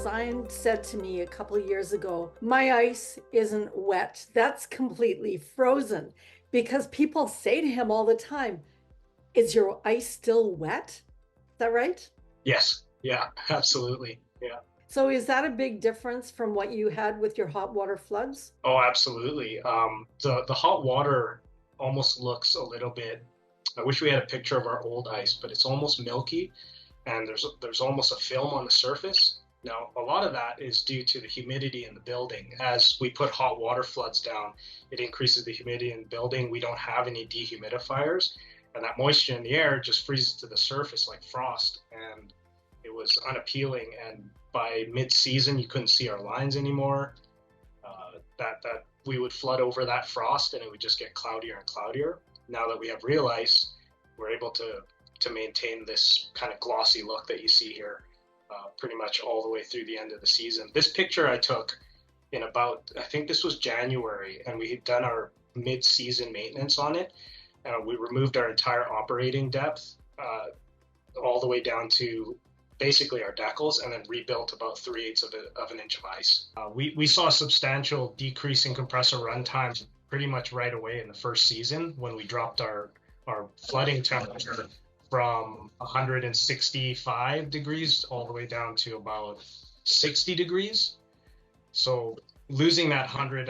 Zion said to me a couple of years ago, my ice isn't wet. That's completely frozen. Because people say to him all the time, is your ice still wet? Is that right? Yes. Yeah, absolutely. Yeah. So is that a big difference from what you had with your hot water floods? Oh, absolutely. The hot water almost looks a little bit. I wish we had a picture of our old ice, but it's almost milky, and there's almost a film on the surface. Now, a lot of that is due to the humidity in the building. As we put hot water floods down, it increases the humidity in the building. We don't have any dehumidifiers, and that moisture in the air just freezes to the surface like frost, and it was unappealing. And by mid-season, you couldn't see our lines anymore. That we would flood over that frost, and it would just get cloudier and cloudier. Now that we have REALice, we're able to maintain this kind of glossy look that you see here, pretty much all the way through the end of the season. This picture I took in about, I think this was January, and we had done our mid-season maintenance on it. We removed our entire operating depth all the way down to basically our decals, and then rebuilt about 3/8 of an inch of ice. We saw a substantial decrease in compressor run times pretty much right away in the first season when we dropped our flooding temperature from 165 degrees all the way down to about 60 degrees. So losing that 100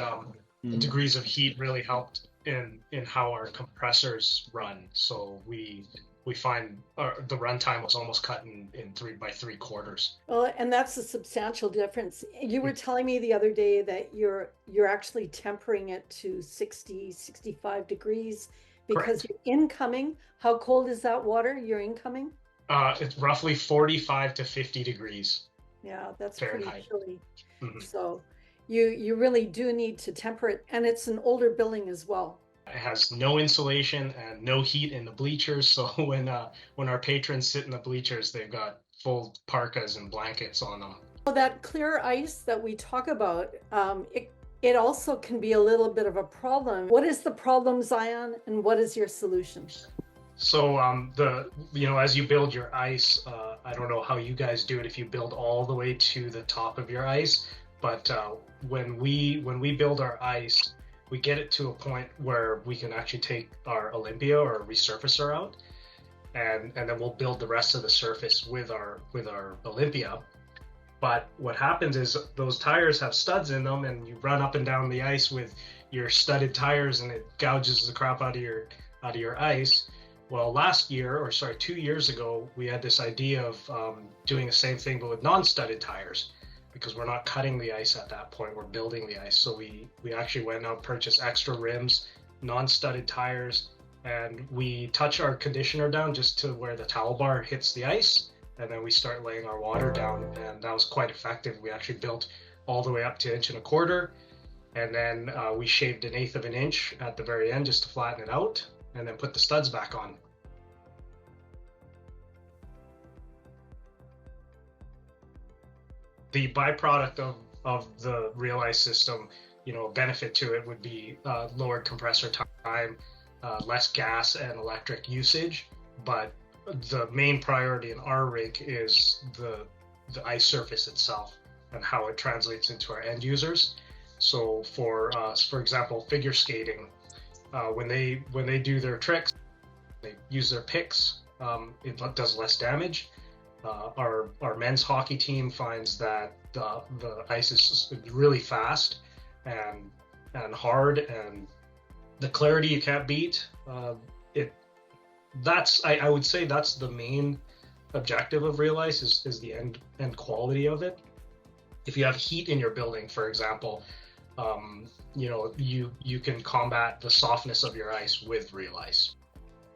degrees of heat really helped in how our compressors run. So we find the runtime was almost cut in 3 3/4. Well, and that's a substantial difference. You were telling me the other day that you're actually tempering it to 60, 65 degrees because Correct. you're incoming. How cold is that water? You're incoming? It's roughly 45 to 50 degrees Yeah, that's pretty Fahrenheit. chilly. Mhm. So you really do need to temper it. And it's an older building as well. It has no insulation and no heat in the bleachers. So when our patrons sit in the bleachers, they've got full parkas and blankets on them. So that clear ice that we talk about, it also can be a little bit of a problem. What is the problem, Zion, and what is your solution? So as you build your ice, I don't know how you guys do it if you build all the way to the top of your ice, but when we build our ice, we get it to a point where we can actually take our Olympia or resurfacer out, and then we'll build the rest of the surface with our Olympia. But what happens is those tires have studs in them, and you run up and down the ice with your studded tires, and it gouges the crap out of your ice. Well, 2 years ago, we had this idea of doing the same thing but with non-studded tires, because we're not cutting the ice at that point, we're building the ice. So we actually went out and purchased extra rims, non-studded tires, and we touch our conditioner down just to where the towel bar hits the ice, and then we start laying our water down, and that was quite effective. We actually built all the way up to 1.25 inches, and then we shaved 1/8 of an inch at the very end just to flatten it out, and then put the studs back on. The byproduct of the REALice system, benefit to it would be lowered compressor time, less gas and electric usage. But the main priority in our rink is the ice surface itself and how it translates into our end users. So for example, figure skating, when they do their tricks, they use their picks. It does less damage. Our men's hockey team finds that the ice is really fast and hard, and the clarity you can't beat. I would say that's the main objective of REALice is the end quality of it. If you have heat in your building, for example, you can combat the softness of your ice with REALice.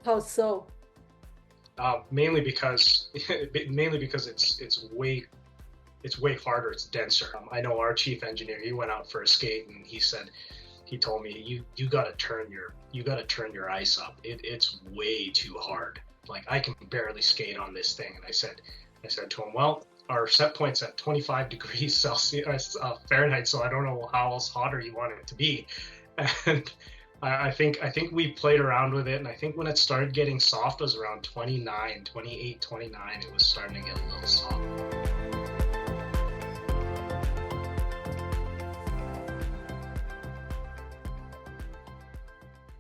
How so? Mainly because it's way harder. It's denser. I know our chief engineer. He went out for a skate, and he told me you got to turn your ice up. It's way too hard. Like, I can barely skate on this thing. And I said to him, well, our set point's at 25 degrees Celsius Fahrenheit, so I don't know how else hotter you want it to be. And I think we played around with it, and I think when it started getting soft was around 29, 28, 29. It was starting to get a little soft.